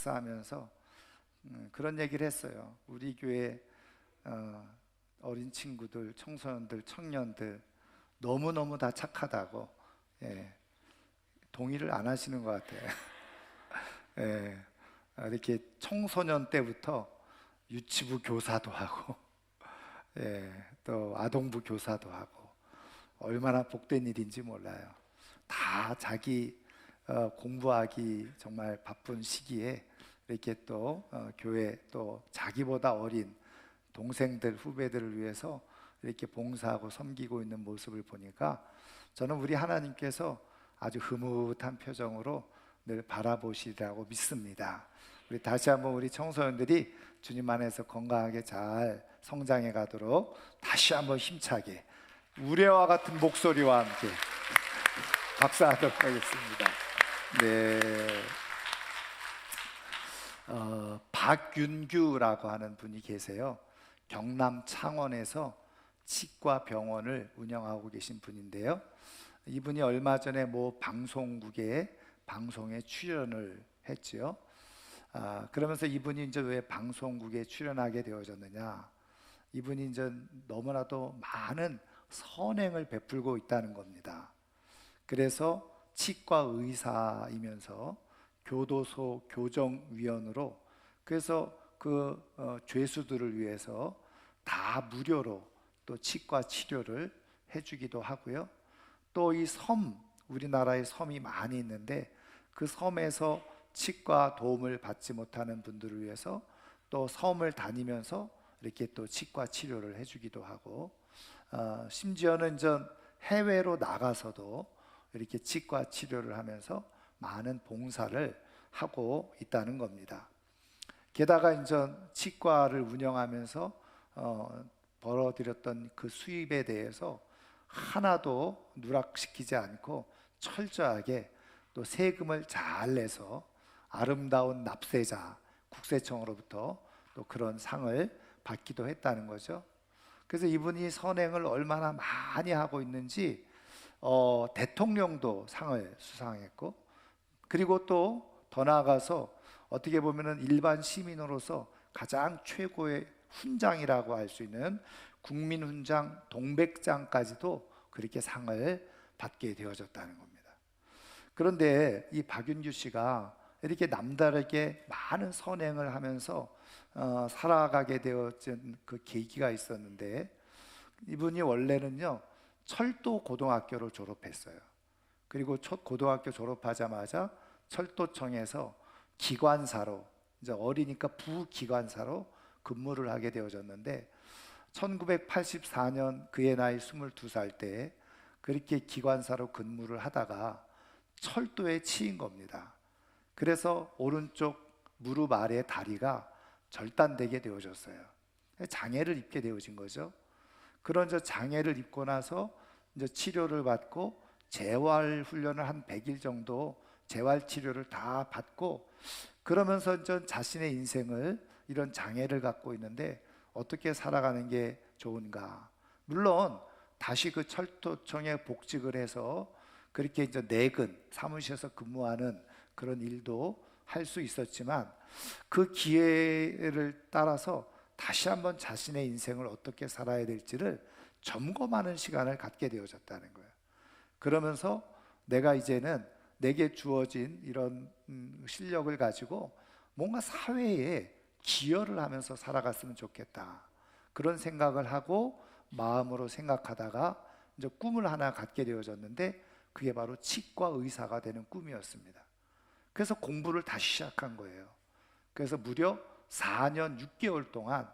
하면서 그런 얘기를 했어요. 우리 교회 어린 친구들, 청소년들, 청년들 너무너무 다 착하다고. 동의를 안 하시는 것 같아요. 이렇게 청소년 때부터 유치부 교사도 하고 또 아동부 교사도 하고 얼마나 복된 일인지 몰라요. 다 자기 공부하기 정말 바쁜 시기에 이렇게 또 교회 또 자기보다 어린 동생들 후배들을 위해서 이렇게 봉사하고 섬기고 있는 모습을 보니까 저는 우리 하나님께서 아주 흐뭇한 표정으로 늘 바라보시리라고 믿습니다. 우리 다시 한번 우리 청소년들이 주님 안에서 건강하게 잘 성장해 가도록 다시 한번 힘차게 우레와 같은 목소리와 함께 박수하도록 하겠습니다. 박윤규라고 하는 분이 계세요. 경남 창원에서 치과 병원을 운영하고 계신 분인데요. 이분이 얼마 전에 모 방송국의 방송에 출연을 했지요. 그러면서 이분이 이제 왜 방송국에 출연하게 되어졌느냐? 이분이 이제 너무나도 많은 선행을 베풀고 있다는 겁니다. 그래서 치과 의사이면서 교도소 교정위원으로 그래서 그 죄수들을 위해서 다 무료로 또 치과 치료를 해주기도 하고요. 또 이 섬, 우리나라에 섬이 많이 있는데 그 섬에서 치과 도움을 받지 못하는 분들을 위해서 또 섬을 다니면서 이렇게 또 치과 치료를 해주기도 하고 심지어는 전 해외로 나가서도 이렇게 치과 치료를 하면서 많은 봉사를 하고 있다는 겁니다. 게다가 이제 치과를 운영하면서 벌어들였던 그 수입에 대해서 하나도 누락시키지 않고 철저하게 또 세금을 잘 내서 아름다운 납세자 국세청으로부터 또 그런 상을 받기도 했다는 거죠. 그래서 이분이 선행을 얼마나 많이 하고 있는지 대통령도 상을 수상했고, 그리고 또 더 나아가서 어떻게 보면은 일반 시민으로서 가장 최고의 훈장이라고 할 수 있는 국민훈장 동백장까지도 그렇게 상을 받게 되어졌다는 겁니다. 그런데 이 박윤규 씨가 이렇게 남다르게 많은 선행을 하면서 살아가게 되어진 그 계기가 있었는데, 이분이 원래는요 철도 고등학교를 졸업했어요. 그리고 첫 고등학교 졸업하자마자 철도청에서 기관사로, 이제 어리니까 부기관사로 근무를 하게 되어졌는데 1984년 그의 나이 22살 때 그렇게 기관사로 근무를 하다가 철도에 치인 겁니다. 그래서 오른쪽 무릎 아래 다리가 절단되게 되어졌어요. 장애를 입게 되어진 거죠. 그런 장애를 입고 나서 이제 치료를 받고 재활 훈련을 한 100일 정도 재활 치료를 다 받고, 그러면서 전 자신의 인생을 이런 장애를 갖고 있는데 어떻게 살아가는 게 좋은가? 물론 다시 그 철도청에 복직을 해서 그렇게 이제 내근 사무실에서 근무하는 그런 일도 할 수 있었지만 그 기회를 따라서 다시 한번 자신의 인생을 어떻게 살아야 될지를 점검하는 시간을 갖게 되어졌다는 거예요. 그러면서 내가 이제는 내게 주어진 이런 실력을 가지고 뭔가 사회에 기여를 하면서 살아갔으면 좋겠다, 그런 생각을 하고 마음으로 생각하다가 이제 꿈을 하나 갖게 되어졌는데 그게 바로 치과 의사가 되는 꿈이었습니다. 그래서 공부를 다시 시작한 거예요. 그래서 무려 4년 6개월 동안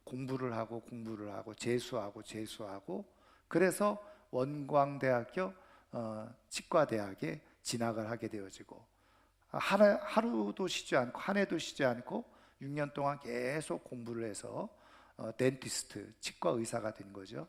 공부를 하고 재수하고 그래서 원광대학교 치과대학에 진학을 하게 되어지고 하루도 쉬지 않고 한 해도 쉬지 않고 6년 동안 계속 공부를 해서 덴티스트, 치과 의사가 된 거죠.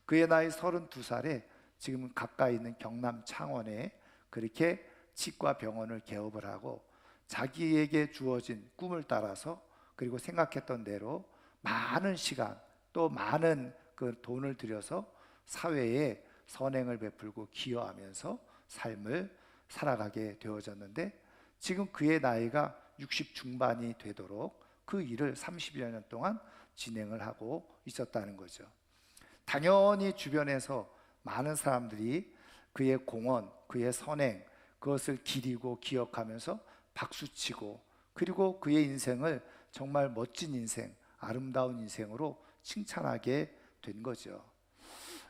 그의 나이 32살에 지금 가까이 있는 경남 창원에 그렇게 치과 병원을 개업을 하고 자기에게 주어진 꿈을 따라서 그리고 생각했던 대로 많은 시간 또 많은 그 돈을 들여서 사회에 선행을 베풀고 기여하면서 삶을 살아가게 되어졌는데 지금 그의 나이가 60 중반이 되도록 그 일을 30여 년 동안 진행을 하고 있었다는 거죠. 당연히 주변에서 많은 사람들이 그의 공헌, 그의 선행, 그것을 기리고 기억하면서 박수치고, 그리고 그의 인생을 정말 멋진 인생, 아름다운 인생으로 칭찬하게 된 거죠.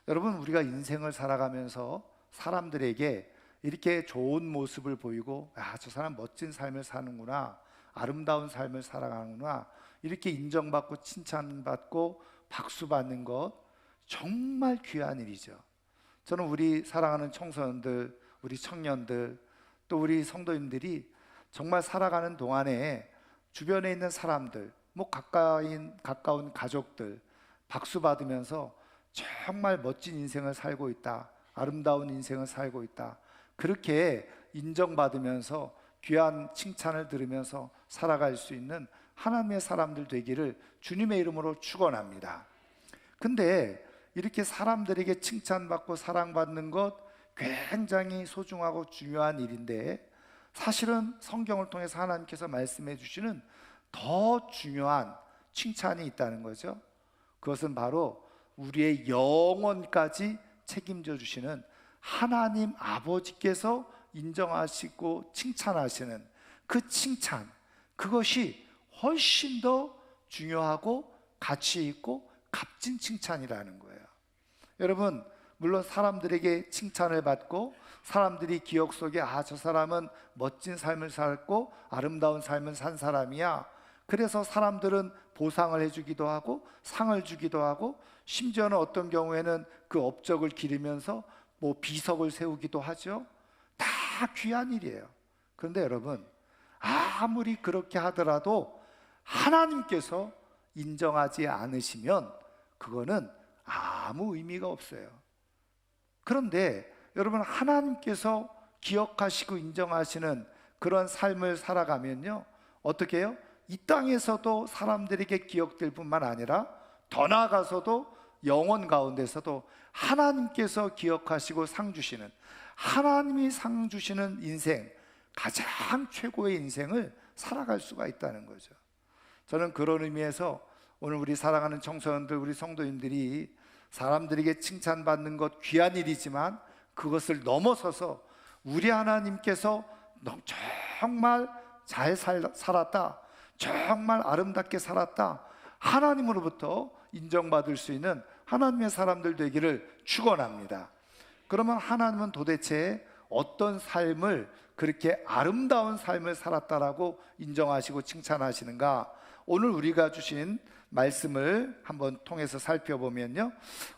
여러분, 우리가 인생을 살아가면서 사람들에게 이렇게 좋은 모습을 보이고, 저 사람 멋진 삶을 사는구나, 아름다운 삶을 살아가는구나, 이렇게 인정받고 칭찬받고 박수받는 것 정말 귀한 일이죠. 저는 우리 사랑하는 청소년들, 우리 청년들, 또 우리 성도님들이 정말 살아가는 동안에 주변에 있는 사람들, 가까운 가족들 박수 받으면서 정말 멋진 인생을 살고 있다, 아름다운 인생을 살고 있다, 그렇게 인정받으면서 귀한 칭찬을 들으면서 살아갈 수 있는 하나님의 사람들 되기를 주님의 이름으로 축원합니다. 근데 이렇게 사람들에게 칭찬받고 사랑받는 것 굉장히 소중하고 중요한 일인데, 사실은 성경을 통해서 하나님께서 말씀해 주시는 더 중요한 칭찬이 있다는 거죠. 그것은 바로 우리의 영혼까지 책임져 주시는 하나님 아버지께서 인정하시고 칭찬하시는 그 칭찬, 그것이 훨씬 더 중요하고 가치 있고 값진 칭찬이라는 거예요. 여러분, 물론 사람들에게 칭찬을 받고 사람들이 기억 속에 저 사람은 멋진 삶을 살고 아름다운 삶을 산 사람이야, 그래서 사람들은 보상을 해주기도 하고 상을 주기도 하고, 심지어는 어떤 경우에는 그 업적을 기리면서 비석을 세우기도 하죠. 다 귀한 일이에요. 그런데 여러분, 아무리 그렇게 하더라도 하나님께서 인정하지 않으시면 그거는 아무 의미가 없어요. 그런데 여러분, 하나님께서 기억하시고 인정하시는 그런 삶을 살아가면요, 어떻게 해요? 이 땅에서도 사람들에게 기억될 뿐만 아니라 더 나아가서도 영혼 가운데서도 하나님께서 기억하시고 상 주시는, 하나님이 상 주시는 인생, 가장 최고의 인생을 살아갈 수가 있다는 거죠. 저는 그런 의미에서 오늘 우리 사랑하는 청소년들, 우리 성도님들이 사람들에게 칭찬받는 것 귀한 일이지만 그것을 넘어서서 우리 하나님께서 정말 잘 살았다, 정말 아름답게 살았다, 하나님으로부터 인정받을 수 있는 하나님의 사람들 되기를 축원합니다. 그러면 하나님은 도대체 어떤 삶을, 그렇게 아름다운 삶을 살았다라고 인정하시고 칭찬하시는가? 오늘 우리가 주신 말씀을 한번 통해서 살펴보면요,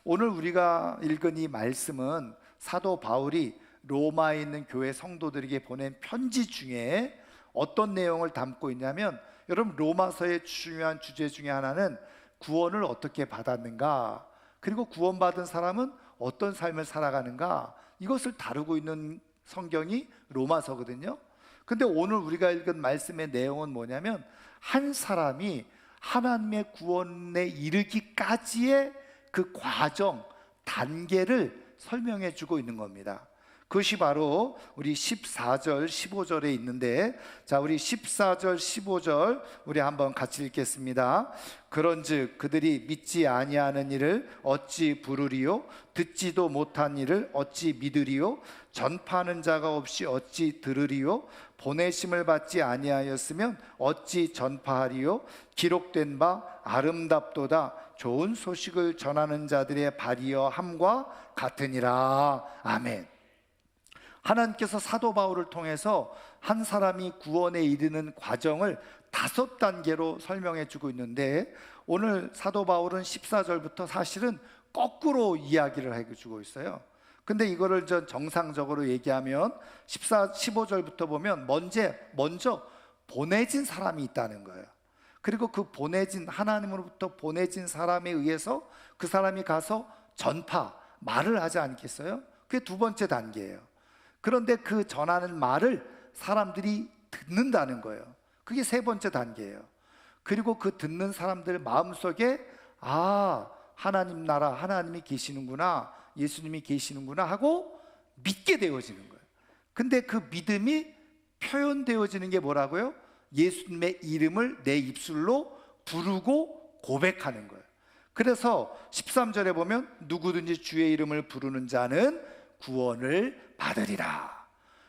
오늘 우리가 읽은 이 말씀은 사도 바울이 로마에 있는 교회 성도들에게 보낸 편지 중에 어떤 내용을 담고 있냐면, 여러분, 로마서의 중요한 주제 중에 하나는 구원을 어떻게 받았는가, 그리고 구원받은 사람은 어떤 삶을 살아가는가, 이것을 다루고 있는 성경이 로마서거든요. 근데 오늘 우리가 읽은 말씀의 내용은 뭐냐면, 한 사람이 하나님의 구원에 이르기까지의 그 과정, 단계를 설명해 주고 있는 겁니다. 그것이 바로 우리 14절 15절에 있는데, 자, 우리 14절 15절 우리 한번 같이 읽겠습니다. 그런즉 그들이 믿지 아니하는 일을 어찌 부르리요? 듣지도 못한 일을 어찌 믿으리요? 전파하는 자가 없이 어찌 들으리요? 보내심을 받지 아니하였으면 어찌 전파하리요? 기록된 바 아름답도다 좋은 소식을 전하는 자들의 발이여 함과 같으니라. 아멘. 하나님께서 사도 바울을 통해서 한 사람이 구원에 이르는 과정을 5단계로 설명해 주고 있는데, 오늘 사도 바울은 14절부터 사실은 거꾸로 이야기를 해주고 있어요. 근데 이거를 정상적으로 얘기하면 15절부터 보면 먼저 보내진 사람이 있다는 거예요. 그리고 그 하나님으로부터 보내진 사람에 의해서 그 사람이 가서 말을 하지 않겠어요? 그게 2번째 단계예요. 그런데 그 전하는 말을 사람들이 듣는다는 거예요. 그게 3번째 단계예요. 그리고 그 듣는 사람들 마음속에 하나님 나라, 하나님이 계시는구나, 예수님이 계시는구나 하고 믿게 되어지는 거예요. 근데 그 믿음이 표현되어지는 게 뭐라고요? 예수님의 이름을 내 입술로 부르고 고백하는 거예요. 그래서 13절에 보면 누구든지 주의 이름을 부르는 자는 구원을 받으리라.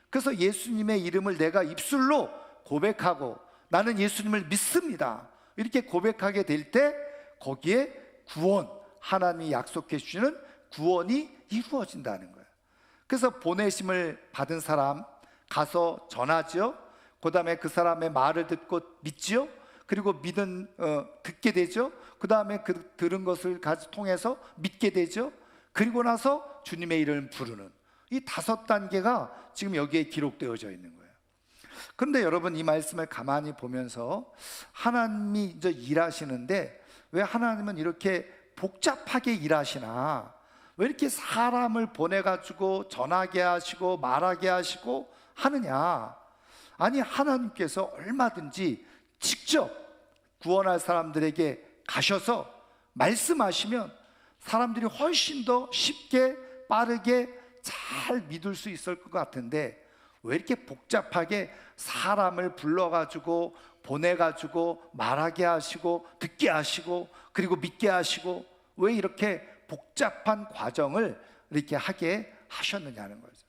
그래서 예수님의 이름을 내가 입술로 고백하고 나는 예수님을 믿습니다, 이렇게 고백하게 될 때 거기에 구원, 하나님이 약속해 주시는 구원이 이루어진다는 거예요. 그래서 보내심을 받은 사람 가서 전하죠. 그 다음에 그 사람의 말을 듣고 믿죠. 그리고 듣게 되죠. 그 다음에 그 들은 것을 통해서 믿게 되죠. 그리고 나서 주님의 이름을 부르는 이 5단계가 지금 여기에 기록되어져 있는 거예요. 그런데 여러분, 이 말씀을 가만히 보면서 하나님이 이제 일하시는데 왜 하나님은 이렇게 복잡하게 일하시나? 왜 이렇게 사람을 보내가지고 전하게 하시고 말하게 하시고 하느냐? 아니, 하나님께서 얼마든지 직접 구원할 사람들에게 가셔서 말씀하시면 사람들이 훨씬 더 쉽게 빠르게 잘 믿을 수 있을 것 같은데 왜 이렇게 복잡하게 사람을 불러가지고 보내가지고 말하게 하시고 듣게 하시고 그리고 믿게 하시고 왜 이렇게 복잡한 과정을 이렇게 하게 하셨느냐는 거죠.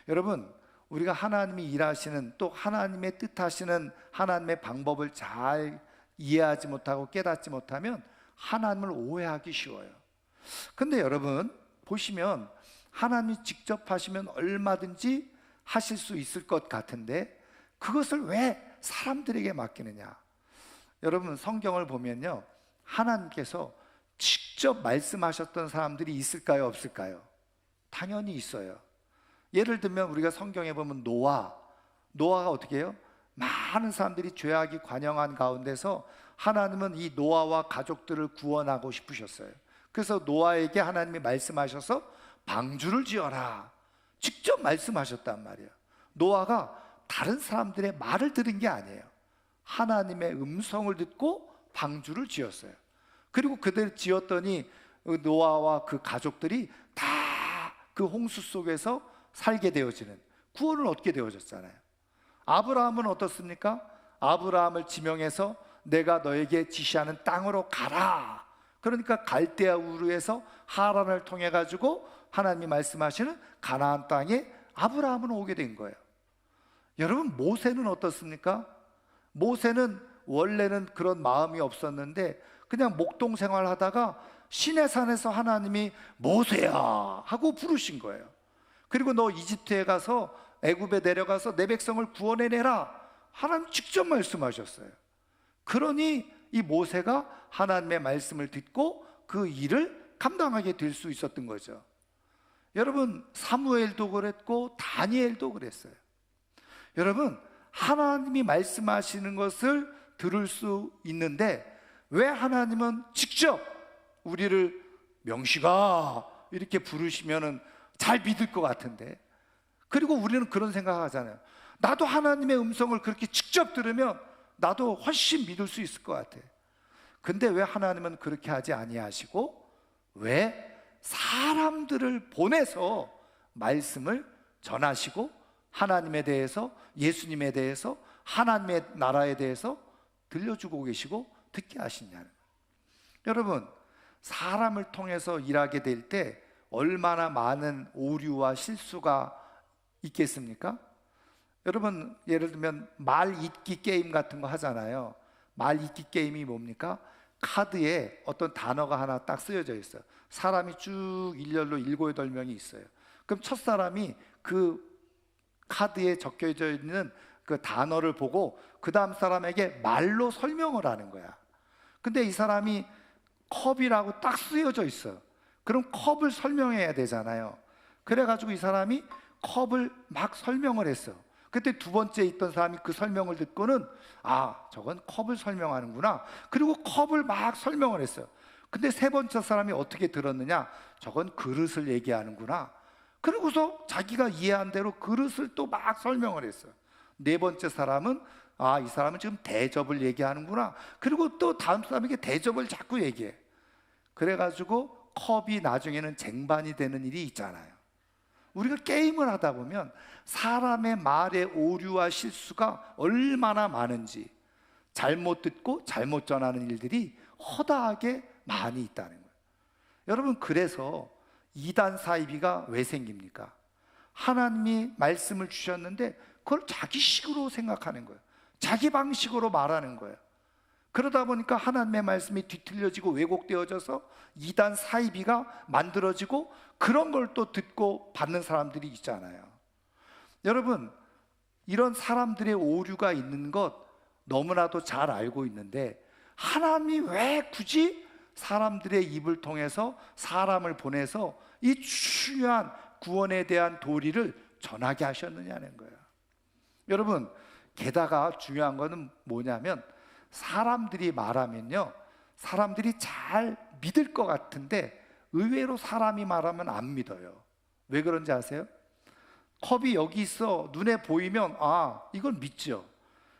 여러분, 우리가 하나님이 일하시는, 또 하나님의 뜻하시는 하나님의 방법을 잘 이해하지 못하고 깨닫지 못하면 하나님을 오해하기 쉬워요. 근데 여러분 보시면 하나님이 직접 하시면 얼마든지 하실 수 있을 것 같은데 그것을 왜 사람들에게 맡기느냐? 여러분, 성경을 보면요, 하나님께서 직접 말씀하셨던 사람들이 있을까요, 없을까요? 당연히 있어요. 예를 들면 우리가 성경에 보면 노아가 어떻게 해요? 많은 사람들이 죄악이 관영한 가운데서 하나님은 이 노아와 가족들을 구원하고 싶으셨어요. 그래서 노아에게 하나님이 말씀하셔서 방주를 지어라, 직접 말씀하셨단 말이에요. 노아가 다른 사람들의 말을 들은 게 아니에요. 하나님의 음성을 듣고 방주를 지었어요. 그리고 그들 지었더니 노아와 그 가족들이 다 그 홍수 속에서 살게 되어지는, 구원을 얻게 되어졌잖아요. 아브라함은 어떻습니까? 아브라함을 지명해서 내가 너에게 지시하는 땅으로 가라. 그러니까 갈대아 우르에서 하란을 통해 가지고 하나님이 말씀하시는 가나안 땅에 아브라함은 오게 된 거예요. 여러분, 모세는 어떻습니까? 모세는 원래는 그런 마음이 없었는데 그냥 목동 생활하다가 시내산에서 하나님이 모세야 하고 부르신 거예요. 그리고 너 이집트에 가서 애굽에 내려가서 내 백성을 구원해내라, 하나님 직접 말씀하셨어요. 그러니 이 모세가 하나님의 말씀을 듣고 그 일을 감당하게 될 수 있었던 거죠. 여러분, 사무엘도 그랬고 다니엘도 그랬어요. 여러분, 하나님이 말씀하시는 것을 들을 수 있는데 왜 하나님은 직접 우리를 명식아 이렇게 부르시면은 잘 믿을 것 같은데, 그리고 우리는 그런 생각하잖아요. 나도 하나님의 음성을 그렇게 직접 들으면 나도 훨씬 믿을 수 있을 것 같아. 근데 왜 하나님은 그렇게 하지 아니하시고 왜 사람들을 보내서 말씀을 전하시고 하나님에 대해서, 예수님에 대해서, 하나님의 나라에 대해서 들려주고 계시고 듣게 하시냐는 거예요. 여러분, 사람을 통해서 일하게 될 때 얼마나 많은 오류와 실수가 있겠습니까? 여러분, 예를 들면 말 잇기 게임 같은 거 하잖아요. 말 잇기 게임이 뭡니까? 카드에 어떤 단어가 하나 딱 쓰여져 있어요. 사람이 쭉 일렬로 7, 8명이 있어요. 그럼 첫 사람이 그 카드에 적혀져 있는 그 단어를 보고 그 다음 사람에게 말로 설명을 하는 거야. 근데 이 사람이 컵이라고 딱 쓰여져 있어요. 그럼 컵을 설명해야 되잖아요. 그래가지고 이 사람이 컵을 막 설명을 했어. 그때 두 번째 있던 사람이 그 설명을 듣고는 저건 컵을 설명하는구나. 그리고 컵을 막 설명을 했어요. 근데 세 번째 사람이 어떻게 들었느냐? 저건 그릇을 얘기하는구나. 그러고서 자기가 이해한 대로 그릇을 또 막 설명을 했어요. 네 번째 사람은 이 사람은 지금 대접을 얘기하는구나. 그리고 또 다음 사람에게 대접을 자꾸 얘기해. 그래가지고 컵이 나중에는 쟁반이 되는 일이 있잖아요. 우리가 게임을 하다 보면 사람의 말의 오류와 실수가 얼마나 많은지, 잘못 듣고 잘못 전하는 일들이 허다하게 많이 있다는 거예요. 여러분, 그래서 이단 사이비가 왜 생깁니까? 하나님이 말씀을 주셨는데 그걸 자기식으로 생각하는 거예요. 자기 방식으로 말하는 거예요. 그러다 보니까 하나님의 말씀이 뒤틀려지고 왜곡되어져서 이단 사이비가 만들어지고, 그런 걸 또 듣고 받는 사람들이 있잖아요. 여러분, 이런 사람들의 오류가 있는 것 너무나도 잘 알고 있는데, 하나님이 왜 굳이 사람들의 입을 통해서 사람을 보내서 이 중요한 구원에 대한 도리를 전하게 하셨느냐는 거예요. 여러분, 게다가 중요한 거는 뭐냐면, 사람들이 말하면요, 사람들이 잘 믿을 것 같은데 의외로 사람이 말하면 안 믿어요. 왜 그런지 아세요? 컵이 여기 있어 눈에 보이면 이걸 믿죠.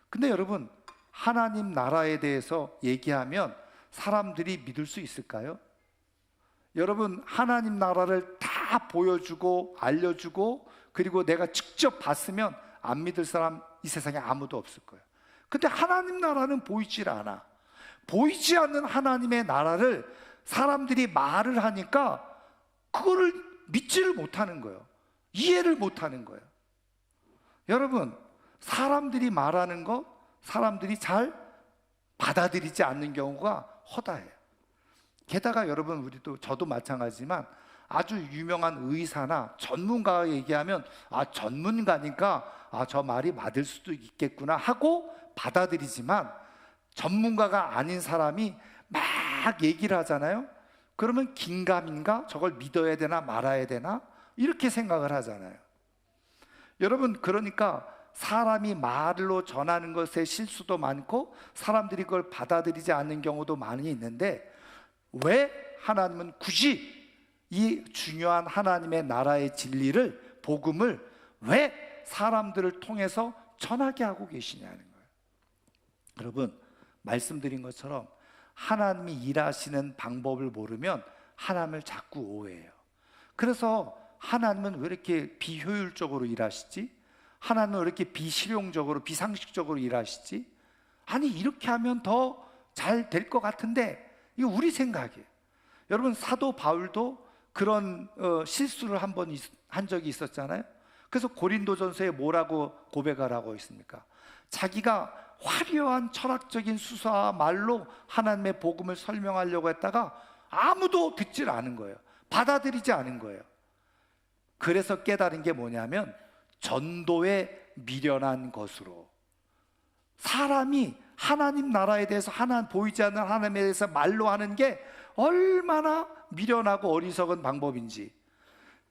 근데 여러분, 하나님 나라에 대해서 얘기하면 사람들이 믿을 수 있을까요? 여러분, 하나님 나라를 다 보여주고 알려주고 그리고 내가 직접 봤으면 안 믿을 사람 이 세상에 아무도 없을 거예요. 근데 하나님 나라는 보이질 않아. 보이지 않는 하나님의 나라를 사람들이 말을 하니까 그거를 믿지를 못하는 거예요. 이해를 못하는 거예요. 여러분, 사람들이 말하는 것 사람들이 잘 받아들이지 않는 경우가 허다해요. 게다가 여러분, 저도 마찬가지지만 아주 유명한 의사나 전문가가 얘기하면 전문가니까 저 말이 맞을 수도 있겠구나 하고 받아들이지만, 전문가가 아닌 사람이 막 얘기를 하잖아요. 그러면 긴가민가 저걸 믿어야 되나 말아야 되나 이렇게 생각을 하잖아요. 여러분, 그러니까 사람이 말로 전하는 것에 실수도 많고 사람들이 그걸 받아들이지 않는 경우도 많이 있는데, 왜 하나님은 굳이 이 중요한 하나님의 나라의 진리를, 복음을 왜 사람들을 통해서 전하게 하고 계시냐는 거예요. 여러분, 말씀드린 것처럼 하나님이 일하시는 방법을 모르면 하나님을 자꾸 오해해요. 그래서 하나님은 왜 이렇게 비효율적으로 일하시지? 하나님은 왜 이렇게 비실용적으로, 비상식적으로 일하시지? 아니, 이렇게 하면 더 잘 될 것 같은데, 이거 우리 생각이에요. 여러분, 사도 바울도 그런 실수를 한 적이 있었잖아요. 그래서 고린도전서에 뭐라고 고백하라고 있습니까? 자기가 화려한 철학적인 수사와 말로 하나님의 복음을 설명하려고 했다가 아무도 듣질 않은 거예요. 받아들이지 않은 거예요. 그래서 깨달은 게 뭐냐면, 전도에 미련한 것으로, 사람이 하나님 나라에 대해서, 보이지 않는 하나님에 대해서 말로 하는 게 얼마나 미련하고 어리석은 방법인지,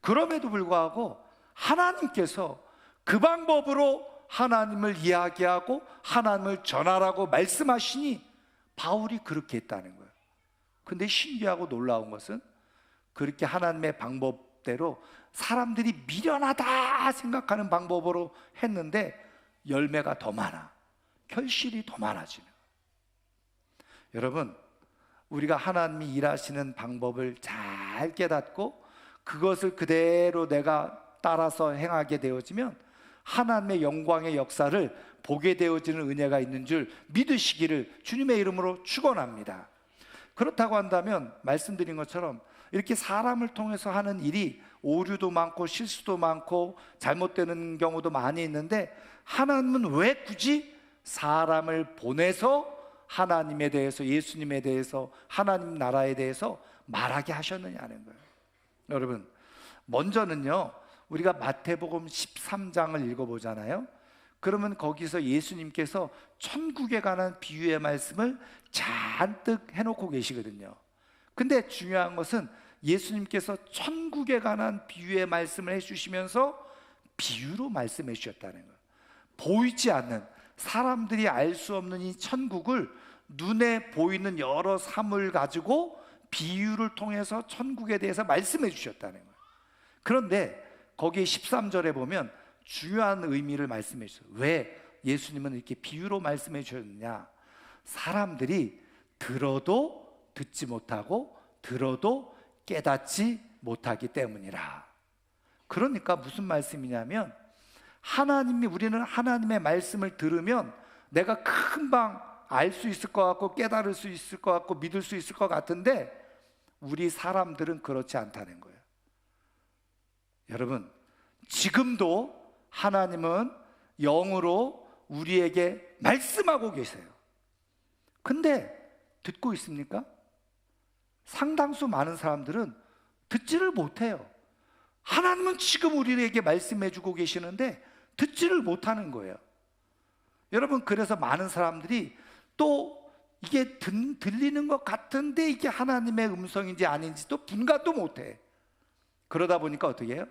그럼에도 불구하고 하나님께서 그 방법으로 하나님을 이야기하고 하나님을 전하라고 말씀하시니 바울이 그렇게 했다는 거예요. 근데 신기하고 놀라운 것은, 그렇게 하나님의 방법대로 사람들이 미련하다 생각하는 방법으로 했는데 열매가 더 많아, 결실이 더 많아지는. 여러분, 우리가 하나님이 일하시는 방법을 잘 깨닫고 그것을 그대로 내가 따라서 행하게 되어지면 하나님의 영광의 역사를 보게 되어지는 은혜가 있는 줄 믿으시기를 주님의 이름으로 축원합니다. 그렇다고 한다면 말씀드린 것처럼 이렇게 사람을 통해서 하는 일이 오류도 많고 실수도 많고 잘못되는 경우도 많이 있는데, 하나님은 왜 굳이 사람을 보내서 하나님에 대해서, 예수님에 대해서, 하나님 나라에 대해서 말하게 하셨느냐는 거예요. 여러분, 먼저는요, 우리가 마태복음 13장을 읽어보잖아요. 그러면 거기서 예수님께서 천국에 관한 비유의 말씀을 잔뜩 해놓고 계시거든요. 근데 중요한 것은 예수님께서 천국에 관한 비유의 말씀을 해주시면서 비유로 말씀해 주셨다는 거예요. 보이지 않는, 사람들이 알 수 없는 이 천국을 눈에 보이는 여러 사물 가지고 비유를 통해서 천국에 대해서 말씀해 주셨다는 거예요. 그런데 거기에 13절에 보면 중요한 의미를 말씀해 주세요. 왜 예수님은 이렇게 비유로 말씀해 주셨느냐? 사람들이 들어도 듣지 못하고 들어도 깨닫지 못하기 때문이라. 그러니까 무슨 말씀이냐면, 우리는 하나님의 말씀을 들으면 내가 금방 알 수 있을 것 같고 깨달을 수 있을 것 같고 믿을 수 있을 것 같은데, 우리 사람들은 그렇지 않다는 거예요. 여러분, 지금도 하나님은 영으로 우리에게 말씀하고 계세요. 근데 듣고 있습니까? 상당수 많은 사람들은 듣지를 못해요. 하나님은 지금 우리에게 말씀해 주고 계시는데 듣지를 못하는 거예요. 여러분, 그래서 많은 사람들이 또 이게 들리는 것 같은데 이게 하나님의 음성인지 아닌지 또 분간도 못해. 그러다 보니까 어떻게 해요?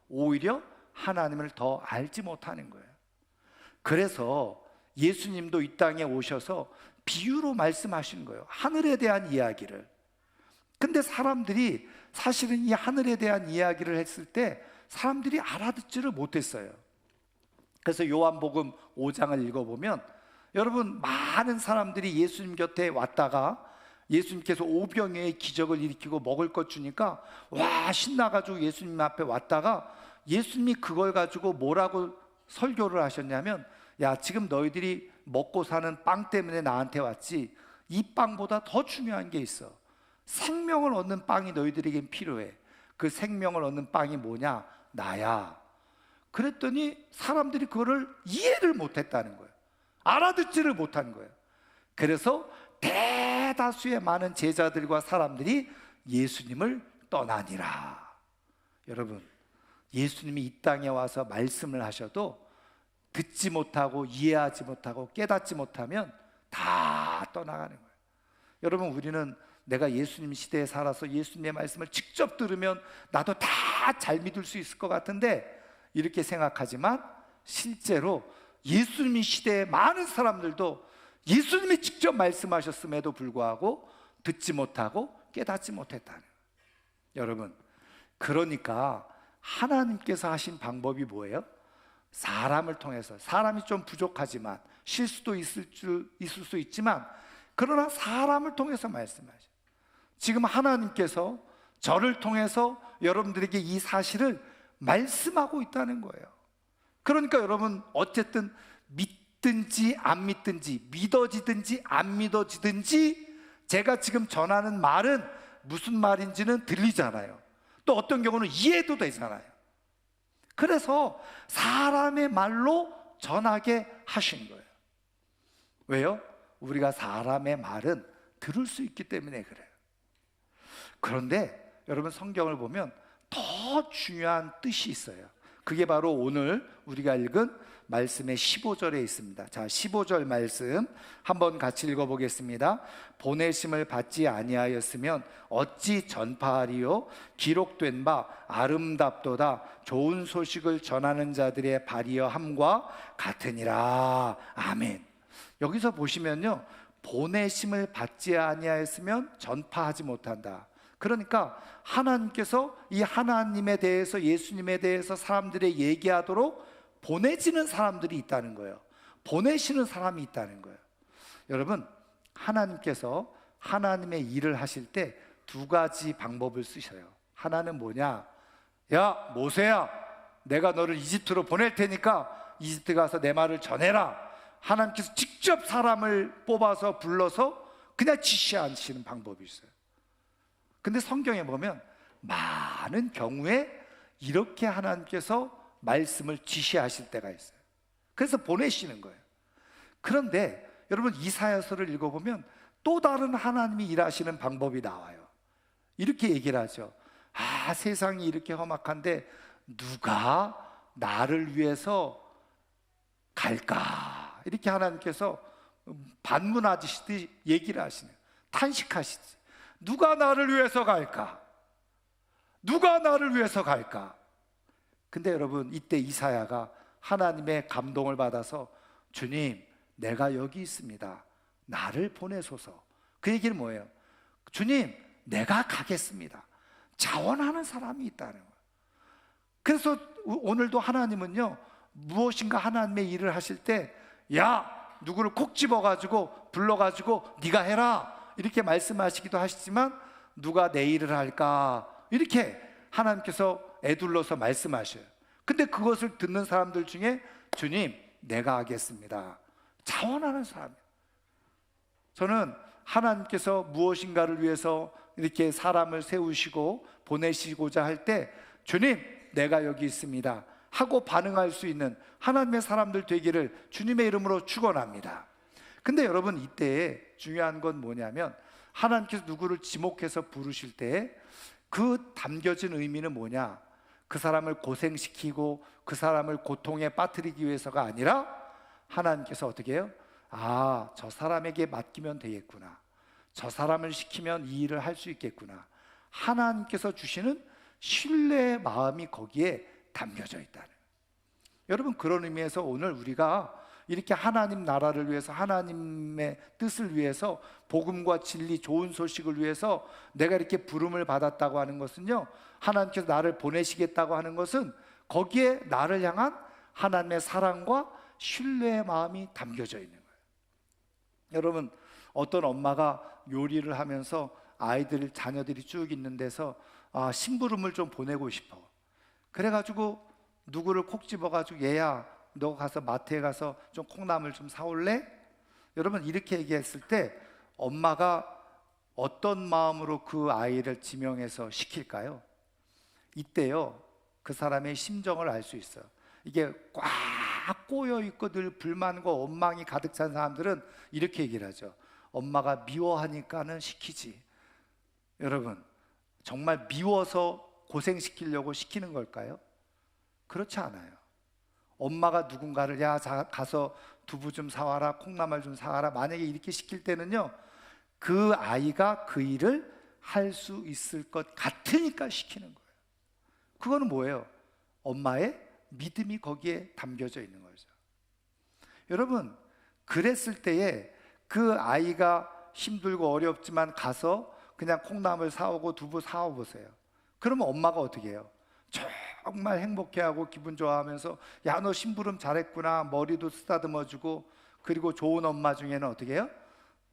오히려 하나님을 더 알지 못하는 거예요. 그래서 예수님도 이 땅에 오셔서 비유로 말씀하시는 거예요. 하늘에 대한 이야기를. 근데 사람들이 사실은 이 하늘에 대한 이야기를 했을 때 사람들이 알아듣지를 못했어요. 그래서 요한복음 5장을 읽어보면, 여러분, 많은 사람들이 예수님 곁에 왔다가 예수님께서 오병이어의 기적을 일으키고 먹을 것 주니까 와 신나가지고 예수님 앞에 왔다가 예수님이 그걸 가지고 뭐라고 설교를 하셨냐면, 야, 지금 너희들이 먹고 사는 빵 때문에 나한테 왔지, 이 빵보다 더 중요한 게 있어. 생명을 얻는 빵이 너희들에겐 필요해. 그 생명을 얻는 빵이 뭐냐? 나야. 그랬더니 사람들이 그거를 이해를 못했다는 거예요. 알아듣지를 못한 거예요. 그래서 대다수의 많은 제자들과 사람들이 예수님을 떠나니라. 여러분, 예수님이 이 땅에 와서 말씀을 하셔도 듣지 못하고 이해하지 못하고 깨닫지 못하면 다 떠나가는 거예요. 여러분, 우리는 내가 예수님 시대에 살아서 예수님의 말씀을 직접 들으면 나도 다 잘 믿을 수 있을 것 같은데 이렇게 생각하지만, 실제로 예수님 시대의 많은 사람들도 예수님이 직접 말씀하셨음에도 불구하고 듣지 못하고 깨닫지 못했다는 거예요. 여러분, 그러니까 하나님께서 하신 방법이 뭐예요? 사람을 통해서. 사람이 좀 부족하지만, 실수도 있을 수 있지만, 그러나 사람을 통해서 말씀하셔요. 지금 하나님께서 저를 통해서 여러분들에게 이 사실을 말씀하고 있다는 거예요. 그러니까 여러분, 어쨌든 믿든지 안 믿든지, 믿어지든지 안 믿어지든지, 제가 지금 전하는 말은 무슨 말인지는 들리잖아요. 또 어떤 경우는 이해도 되잖아요. 그래서 사람의 말로 전하게 하신 거예요. 왜요? 우리가 사람의 말은 들을 수 있기 때문에 그래요. 그런데 여러분, 성경을 보면 더 중요한 뜻이 있어요. 그게 바로 오늘 우리가 읽은 말씀의 15절에 있습니다. 자, 15절 말씀 한번 같이 읽어보겠습니다. 보내심을 받지 아니하였으면 어찌 전파하리요? 기록된 바 아름답도다 좋은 소식을 전하는 자들의 발이여 함과 같으니라. 아멘. 여기서 보시면요, 보내심을 받지 아니하였으면 전파하지 못한다. 그러니까 하나님께서 이 하나님에 대해서, 예수님에 대해서 사람들의 얘기하도록 보내지는 사람들이 있다는 거예요. 보내시는 사람이 있다는 거예요. 여러분, 하나님께서 하나님의 일을 하실 때 두 가지 방법을 쓰셔요. 하나는 뭐냐? 야, 모세야, 내가 너를 이집트로 보낼 테니까 이집트 가서 내 말을 전해라. 하나님께서 직접 사람을 뽑아서 불러서 그냥 지시하시는 방법이 있어요. 근데 성경에 보면 많은 경우에 이렇게 하나님께서 말씀을 지시하실 때가 있어요. 그래서 보내시는 거예요. 그런데 여러분, 이사야서를 읽어보면 또 다른 하나님이 일하시는 방법이 나와요. 이렇게 얘기를 하죠. 아, 세상이 이렇게 험악한데 누가 나를 위해서 갈까? 이렇게 하나님께서 반문하시듯이 얘기를 하시네요. 탄식하시지. 누가 나를 위해서 갈까? 누가 나를 위해서 갈까? 근데 여러분, 이때 이사야가 하나님의 감동을 받아서, 주님, 내가 여기 있습니다. 나를 보내소서. 그 얘기는 뭐예요? 주님, 내가 가겠습니다. 자원하는 사람이 있다는 거예요. 그래서 오늘도 하나님은요, 무엇인가 하나님의 일을 하실 때, 야, 누구를 콕 집어가지고 불러가지고 네가 해라, 이렇게 말씀하시기도 하시지만, 누가 내 일을 할까? 이렇게 하나님께서 에둘러서 말씀하셔요. 근데 그것을 듣는 사람들 중에 주님, 내가 하겠습니다, 자원하는 사람이에요. 저는 하나님께서 무엇인가를 위해서 이렇게 사람을 세우시고 보내시고자 할 때 주님, 내가 여기 있습니다 하고 반응할 수 있는 하나님의 사람들 되기를 주님의 이름으로 축원합니다. 근데 여러분, 이때에 중요한 건 뭐냐면 하나님께서 누구를 지목해서 부르실 때 그 담겨진 의미는 뭐냐? 그 사람을 고생시키고 그 사람을 고통에 빠뜨리기 위해서가 아니라 하나님께서 어떻게 해요? 아, 저 사람에게 맡기면 되겠구나, 저 사람을 시키면 이 일을 할 수 있겠구나, 하나님께서 주시는 신뢰의 마음이 거기에 담겨져 있다는. 여러분, 그런 의미에서 오늘 우리가 이렇게 하나님 나라를 위해서, 하나님의 뜻을 위해서, 복음과 진리, 좋은 소식을 위해서 내가 이렇게 부름을 받았다고 하는 것은요, 하나님께서 나를 보내시겠다고 하는 것은 거기에 나를 향한 하나님의 사랑과 신뢰의 마음이 담겨져 있는 거예요. 여러분, 어떤 엄마가 요리를 하면서 아이들, 자녀들이 쭉 있는 데서 심부름을 좀 보내고 싶어. 그래가지고 누구를 콕 집어가지고 얘야, 너 가서 마트에 가서 좀 콩나물 좀 사올래? 여러분, 이렇게 얘기했을 때 엄마가 어떤 마음으로 그 아이를 지명해서 시킬까요? 이때요, 그 사람의 심정을 알 수 있어요. 이게 꽉 꼬여 있고 늘 불만과 원망이 가득 찬 사람들은 이렇게 얘기를 하죠. 엄마가 미워하니까는 시키지. 여러분, 정말 미워서 고생시키려고 시키는 걸까요? 그렇지 않아요. 엄마가 누군가를 야, 가서 두부 좀 사와라, 콩나물 좀 사와라, 만약에 이렇게 시킬 때는요, 그 아이가 그 일을 할 수 있을 것 같으니까 시키는 거예요. 그거는 뭐예요? 엄마의 믿음이 거기에 담겨져 있는 거죠. 여러분, 그랬을 때에 그 아이가 힘들고 어렵지만 가서 그냥 콩나물 사오고 두부 사와 보세요. 그러면 엄마가 어떻게 해요? 정말 행복해하고 기분 좋아하면서 야, 너 심부름 잘했구나, 머리도 쓰다듬어주고, 그리고 좋은 엄마 중에는 어떻게 해요?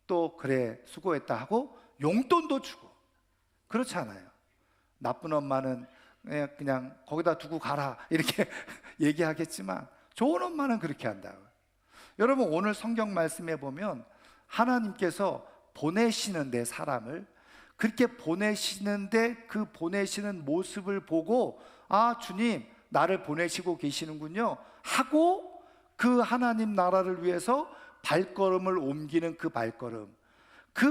또 그래, 수고했다 하고 용돈도 주고. 그렇지 않아요? 나쁜 엄마는 그냥 거기다 두고 가라 이렇게 얘기하겠지만 좋은 엄마는 그렇게 한다고요. 여러분, 오늘 성경 말씀에 보면 하나님께서 보내시는데, 사람을 그렇게 보내시는데 그 보내시는 모습을 보고 아, 주님 나를 보내시고 계시는군요 하고 그 하나님 나라를 위해서 발걸음을 옮기는 그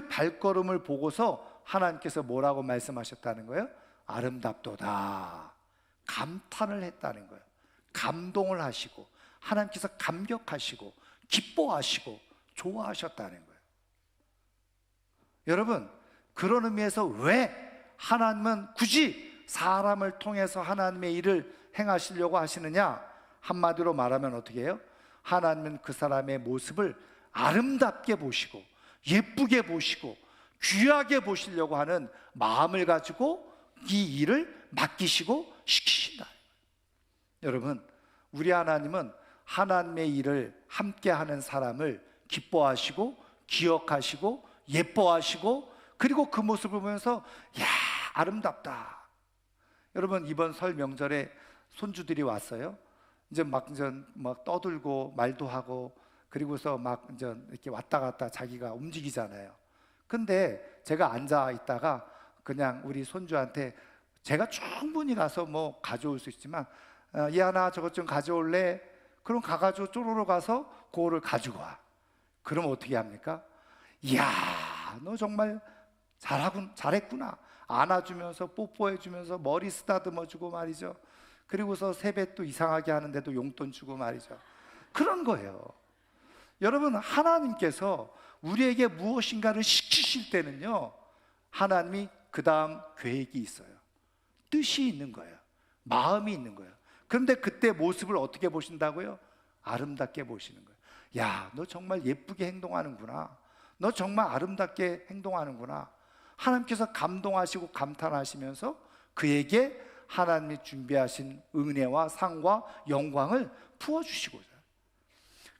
발걸음을 보고서 하나님께서 뭐라고 말씀하셨다는 거예요? 아름답도다, 감탄을 했다는 거예요. 감동을 하시고 하나님께서 감격하시고 기뻐하시고 좋아하셨다는 거예요. 여러분, 그런 의미에서 왜 하나님은 굳이 사람을 통해서 하나님의 일을 행하시려고 하시느냐? 한마디로 말하면 어떻게 해요? 하나님은 그 사람의 모습을 아름답게 보시고 예쁘게 보시고 귀하게 보시려고 하는 마음을 가지고 이 일을 맡기시고 시키신다. 여러분, 우리 하나님은 하나님의 일을 함께하는 사람을 기뻐하시고 기억하시고 예뻐하시고, 그리고 그 모습을 보면서 야, 아름답다. 여러분, 이번 설 명절에 손주들이 왔어요. 이제 막 떠들고 말도 하고, 그리고서 막 이제 이렇게 왔다 갔다 자기가 움직이잖아요. 근데 제가 앉아 있다가 그냥 우리 손주한테 제가 충분히 가서 뭐 가져올 수 있지만 얘나 저것 좀 가져올래? 그럼 가가지고 쪼로로 가서 그거를 가지고 와. 그럼 어떻게 합니까? 이야, 너 정말 잘했구나. 안아주면서 뽀뽀해주면서 머리 쓰다듬어주고 말이죠. 그리고서 세뱃도 이상하게 하는데도 용돈 주고 말이죠. 그런 거예요. 여러분, 하나님께서 우리에게 무엇인가를 시키실 때는요, 하나님이 그 다음 계획이 있어요. 뜻이 있는 거예요. 마음이 있는 거예요. 그런데 그때 모습을 어떻게 보신다고요? 아름답게 보시는 거예요. 야, 너 정말 예쁘게 행동하는구나. 너 정말 아름답게 행동하는구나. 하나님께서 감동하시고 감탄하시면서 그에게 하나님이 준비하신 은혜와 상과 영광을 부어주시고자.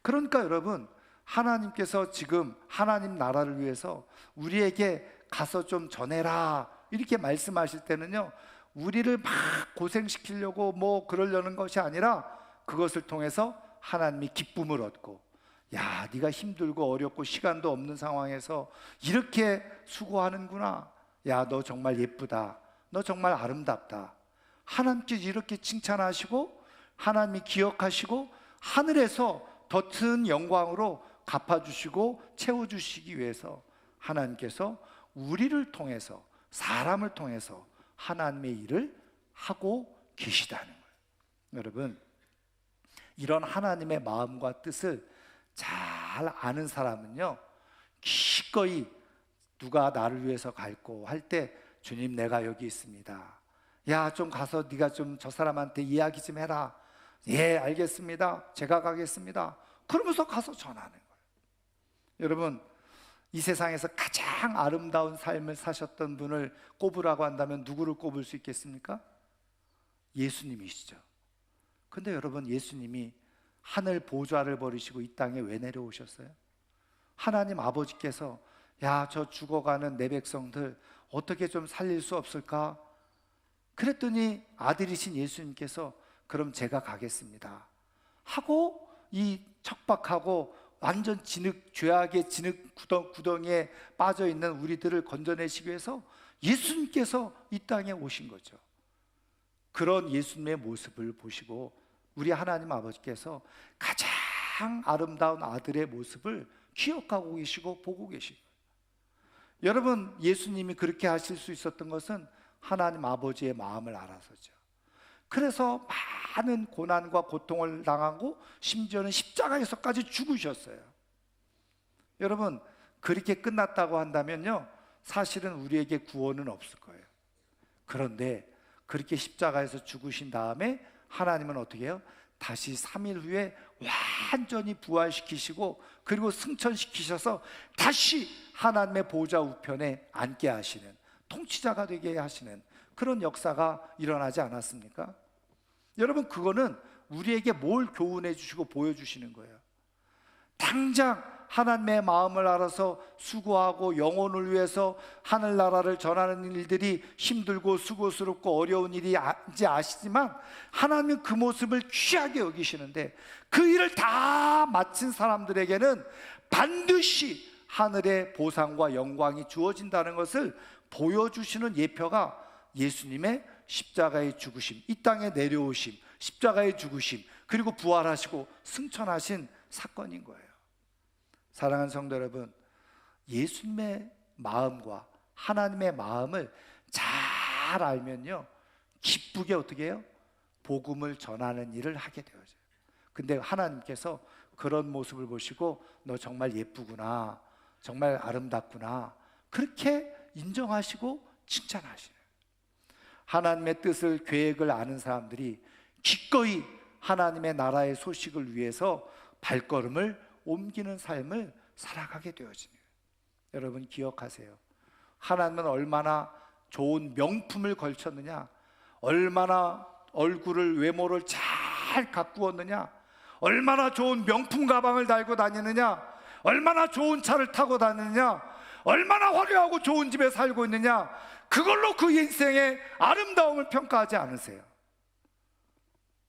그러니까 여러분, 하나님께서 지금 하나님 나라를 위해서 우리에게 가서 좀 전해라 이렇게 말씀하실 때는요, 우리를 막 고생시키려고 뭐 그러려는 것이 아니라 그것을 통해서 하나님이 기쁨을 얻고, 야, 네가 힘들고 어렵고 시간도 없는 상황에서 이렇게 수고하는구나. 야, 너 정말 예쁘다. 너 정말 아름답다. 하나님께서 이렇게 칭찬하시고 하나님이 기억하시고 하늘에서 더 큰 영광으로 갚아주시고 채워주시기 위해서 하나님께서 우리를 통해서, 사람을 통해서 하나님의 일을 하고 계시다는 거예요. 여러분, 이런 하나님의 마음과 뜻을 잘 아는 사람은요, 기꺼이 누가 나를 위해서 갈고 할 때, 주님 내가 여기 있습니다. 야, 좀 가서 네가 좀 저 사람한테 이야기 좀 해라. 예, 알겠습니다. 제가 가겠습니다. 그러면서 가서 전하는 거예요. 여러분, 이 세상에서 가장 아름다운 삶을 사셨던 분을 꼽으라고 한다면 누구를 꼽을 수 있겠습니까? 예수님이시죠. 근데 여러분, 예수님이 하늘 보좌를 버리시고 이 땅에 왜 내려오셨어요? 하나님 아버지께서 야, 저 죽어가는 내 백성들 어떻게 좀 살릴 수 없을까? 그랬더니 아들이신 예수님께서 그럼 제가 가겠습니다 하고, 이 척박하고 완전 죄악의 진흙 구덩이에 빠져있는 우리들을 건져내시기 위해서 예수님께서 이 땅에 오신 거죠. 그런 예수님의 모습을 보시고 우리 하나님 아버지께서 가장 아름다운 아들의 모습을 기억하고 계시고 보고 계시고, 여러분, 예수님이 그렇게 하실 수 있었던 것은 하나님 아버지의 마음을 알아서죠. 그래서 많은 고난과 고통을 당하고 심지어는 십자가에서까지 죽으셨어요. 여러분, 그렇게 끝났다고 한다면요, 사실은 우리에게 구원은 없을 거예요. 그런데 그렇게 십자가에서 죽으신 다음에 하나님은 어떻게 해요? 다시 3일 후에 완전히 부활시키시고 그리고 승천시키셔서 다시 하나님의 보좌 우편에 앉게 하시는, 통치자가 되게 하시는 그런 역사가 일어나지 않았습니까? 여러분, 그거는 우리에게 뭘 교훈해 주시고 보여주시는 거예요. 당장 하나님의 마음을 알아서 수고하고 영혼을 위해서 하늘나라를 전하는 일들이 힘들고 수고스럽고 어려운 일인지 아시지만 하나님은 그 모습을 귀하게 여기시는데, 그 일을 다 마친 사람들에게는 반드시 하늘의 보상과 영광이 주어진다는 것을 보여주시는 예표가 예수님의 십자가의 죽으심, 이 땅에 내려오심, 십자가의 죽으심, 그리고 부활하시고 승천하신 사건인 거예요. 사랑하는 성도 여러분, 예수님의 마음과 하나님의 마음을 잘 알면요, 기쁘게 어떻게 해요? 복음을 전하는 일을 하게 되어져요. 근데 하나님께서 그런 모습을 보시고 너 정말 예쁘구나, 정말 아름답구나, 그렇게 인정하시고 칭찬하시는, 하나님의 뜻을, 계획을 아는 사람들이 기꺼이 하나님의 나라의 소식을 위해서 발걸음을 옮기는 삶을 살아가게 되어지네요. 여러분 기억하세요. 하나님은 얼마나 좋은 명품을 걸쳤느냐, 얼마나 얼굴을, 외모를 잘 가꾸었느냐, 얼마나 좋은 명품 가방을 달고 다니느냐, 얼마나 좋은 차를 타고 다니느냐, 얼마나 화려하고 좋은 집에 살고 있느냐, 그걸로 그 인생의 아름다움을 평가하지 않으세요.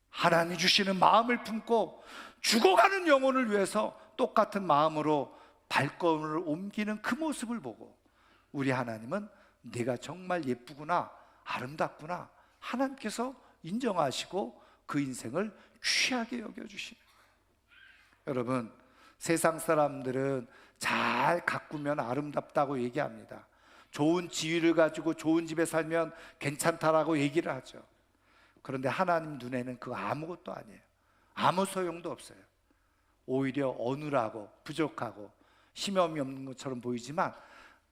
하나님 주시는 마음을 품고 죽어가는 영혼을 위해서 똑같은 마음으로 발걸음을 옮기는 그 모습을 보고 우리 하나님은 내가 정말 예쁘구나, 아름답구나, 하나님께서 인정하시고 그 인생을 귀하게 여겨주시는 거예요. 여러분, 세상 사람들은 잘 가꾸면 아름답다고 얘기합니다. 좋은 지위를 가지고 좋은 집에 살면 괜찮다라고 얘기를 하죠. 그런데 하나님 눈에는 그거 아무것도 아니에요. 아무 소용도 없어요. 오히려 어눌하고 부족하고 힘이 없는 것처럼 보이지만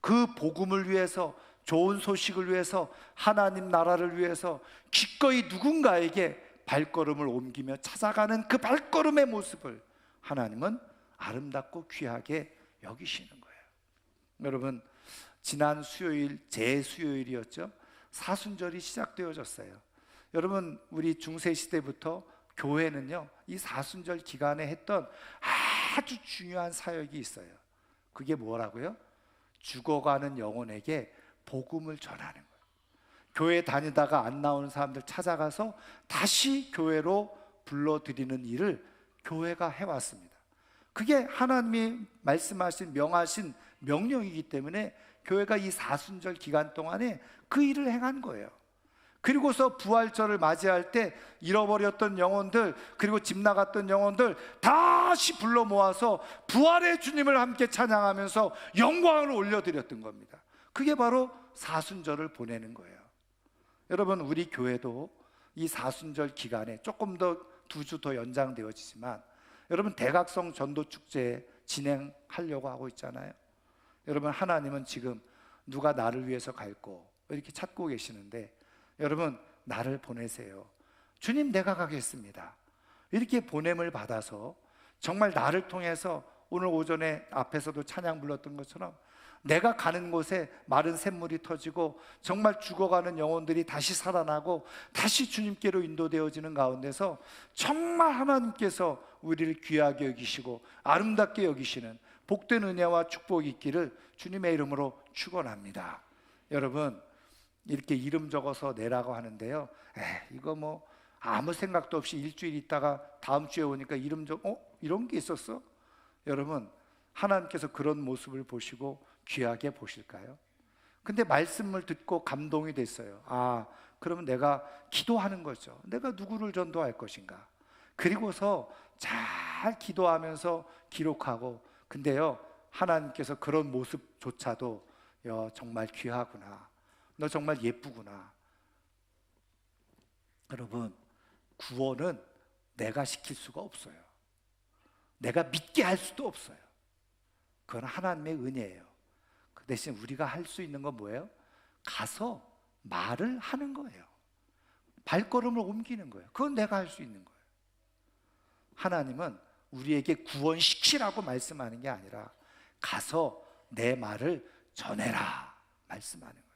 그 복음을 위해서, 좋은 소식을 위해서, 하나님 나라를 위해서 기꺼이 누군가에게 발걸음을 옮기며 찾아가는 그 발걸음의 모습을 하나님은 아름답고 귀하게 여기시는 거예요. 여러분, 지난 수요일, 제수요일이었죠. 사순절이 시작되어졌어요. 여러분, 우리 중세시대부터 교회는요, 이 사순절 기간에 했던 아주 중요한 사역이 있어요. 그게 뭐라고요? 죽어가는 영혼에게 복음을 전하는 거예요. 교회 다니다가 안 나오는 사람들 찾아가서 다시 교회로 불러들이는 일을 교회가 해왔습니다. 그게 하나님이 말씀하신 명하신 명령이기 때문에 교회가 이 사순절 기간 동안에 그 일을 행한 거예요. 그리고서 부활절을 맞이할 때 잃어버렸던 영혼들, 그리고 집 나갔던 영혼들 다시 불러 모아서 부활의 주님을 함께 찬양하면서 영광을 올려드렸던 겁니다. 그게 바로 사순절을 보내는 거예요. 여러분, 우리 교회도 이 사순절 기간에 조금 더 2주 더 연장되어지지만 여러분, 대각성 전도축제 진행하려고 하고 있잖아요. 여러분, 하나님은 지금 누가 나를 위해서 갈고 이렇게 찾고 계시는데, 여러분, 나를 보내세요. 주님, 내가 가겠습니다. 이렇게 보냄을 받아서 정말 나를 통해서 오늘 오전에 앞에서도 찬양 불렀던 것처럼 내가 가는 곳에 마른 샘물이 터지고 정말 죽어가는 영혼들이 다시 살아나고 다시 주님께로 인도되어지는 가운데서 정말 하나님께서 우리를 귀하게 여기시고 아름답게 여기시는 복된 은혜와 축복이 있기를 주님의 이름으로 축원합니다. 여러분, 이렇게 이름 적어서 내라고 하는데요, 이거 뭐 아무 생각도 없이 일주일 있다가 다음 주에 오니까 이름 이런 게 있었어? 여러분, 하나님께서 그런 모습을 보시고 귀하게 보실까요? 근데 말씀을 듣고 감동이 됐어요. 그러면 내가 기도하는 거죠. 내가 누구를 전도할 것인가? 그리고서 잘 기도하면서 기록하고, 근데요, 하나님께서 그런 모습조차도 정말 귀하구나, 너 정말 예쁘구나. 여러분, 구원은 내가 시킬 수가 없어요. 내가 믿게 할 수도 없어요. 그건 하나님의 은혜예요. 그 대신 우리가 할 수 있는 건 뭐예요? 가서 말을 하는 거예요. 발걸음을 옮기는 거예요. 그건 내가 할 수 있는 거예요. 하나님은 우리에게 구원시키라고 말씀하는 게 아니라 가서 내 말을 전해라 말씀하는 거예요.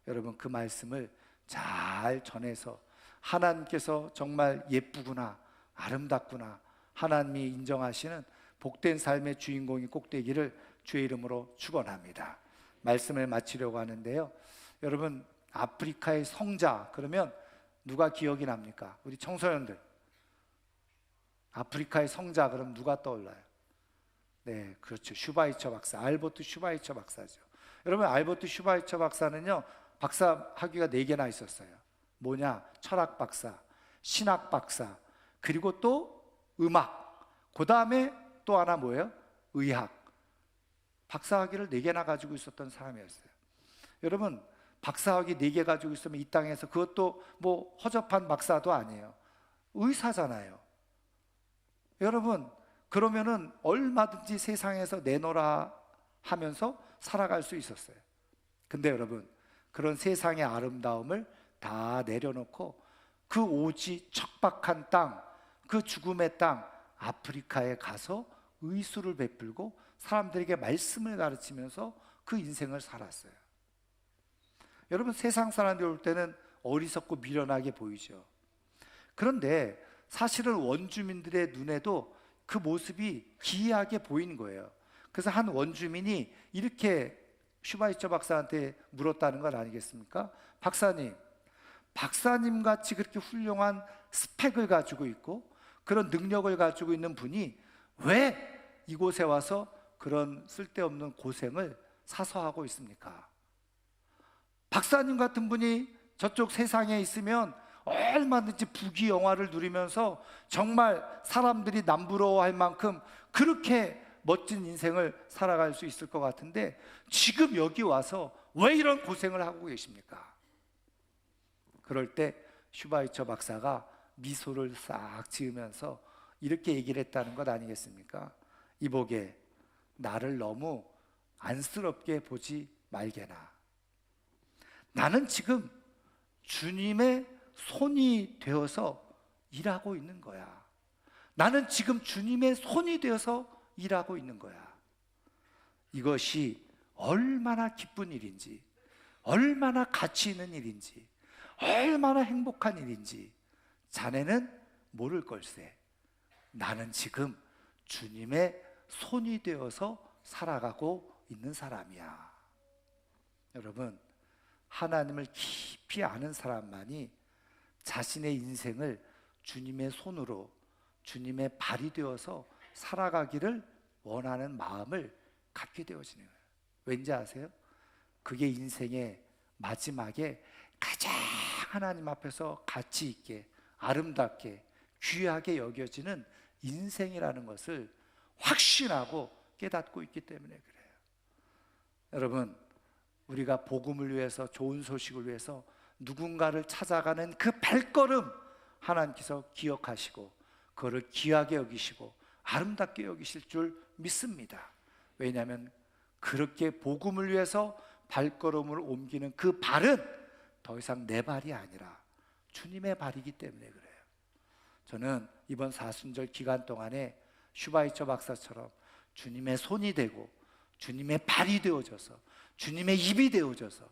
여러분, 그 말씀을 잘 전해서 하나님께서 정말 예쁘구나, 아름답구나, 하나님이 인정하시는 복된 삶의 주인공이 꼭 되기를 주의 이름으로 축원합니다. 말씀을 마치려고 하는데요, 여러분, 아프리카의 성자 그러면 누가 기억이 납니까? 우리 청소년들, 아프리카의 성자 그럼 누가 떠올라요? 네, 그렇죠. 슈바이처 박사, 알버트 슈바이처 박사죠. 여러분, 알버트 슈바이처 박사는요, 박사 학위가 4개나 있었어요. 뭐냐? 철학 박사, 신학 박사, 그리고 또 음악, 그 다음에 또 하나 뭐예요? 의학. 박사 학위를 4개나 가지고 있었던 사람이었어요. 여러분, 박사 학위 4개 가지고 있으면 이 땅에서, 그것도 뭐 허접한 박사도 아니에요. 의사잖아요. 여러분, 그러면은 얼마든지 세상에서 내놓으라 하면서 살아갈 수 있었어요. 근데 여러분, 그런 세상의 아름다움을 다 내려놓고 그 오지 척박한 땅, 그 죽음의 땅 아프리카에 가서 의술을 베풀고 사람들에게 말씀을 가르치면서 그 인생을 살았어요. 여러분, 세상 사람들이 올 때는 어리석고 미련하게 보이죠. 그런데 사실은 원주민들의 눈에도 그 모습이 기이하게 보이는 거예요. 그래서 한 원주민이 이렇게 슈바이처 박사한테 물었다는 건 아니겠습니까? 박사님 같이 그렇게 훌륭한 스펙을 가지고 있고 그런 능력을 가지고 있는 분이 왜 이곳에 와서 그런 쓸데없는 고생을 사서 하고 있습니까? 박사님 같은 분이 저쪽 세상에 있으면 얼마든지 부귀영화를 누리면서 정말 사람들이 남부러워할 만큼 그렇게 멋진 인생을 살아갈 수 있을 것 같은데 지금 여기 와서 왜 이런 고생을 하고 계십니까? 그럴 때 슈바이처 박사가 미소를 싹 지으면서 이렇게 얘기를 했다는 것 아니겠습니까? 이보게, 나를 너무 안쓰럽게 보지 말게나. 나는 지금 주님의 손이 되어서 일하고 있는 거야. 나는 지금 주님의 손이 되어서 일하고 있는 거야. 이것이 얼마나 기쁜 일인지, 얼마나 가치 있는 일인지, 얼마나 행복한 일인지 자네는 모를 걸세. 나는 지금 주님의 손이 되어서 살아가고 있는 사람이야. 여러분, 하나님을 깊이 아는 사람만이 자신의 인생을 주님의 손으로, 주님의 발이 되어서 살아가기를 원하는 마음을 갖게 되어지는 거예요. 왠지 아세요? 그게 인생의 마지막에 가장 하나님 앞에서 가치 있게, 아름답게, 귀하게 여겨지는 인생이라는 것을 확신하고 깨닫고 있기 때문에 그래요. 여러분, 우리가 복음을 위해서, 좋은 소식을 위해서 누군가를 찾아가는 그 발걸음 하나님께서 기억하시고 그거를 귀하게 여기시고 아름답게 여기실 줄 믿습니다. 왜냐하면 그렇게 복음을 위해서 발걸음을 옮기는 그 발은 더 이상 내 발이 아니라 주님의 발이기 때문에 그래요. 저는 이번 사순절 기간 동안에 슈바이처 박사처럼 주님의 손이 되고 주님의 발이 되어져서 주님의 입이 되어져서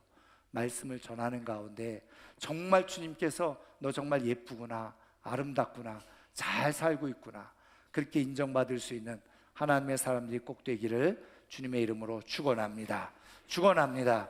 말씀을 전하는 가운데 정말 주님께서 너 정말 예쁘구나, 아름답구나, 잘 살고 있구나, 그렇게 인정받을 수 있는 하나님의 사람들이 꼭 되기를 주님의 이름으로 축원합니다. 축원합니다.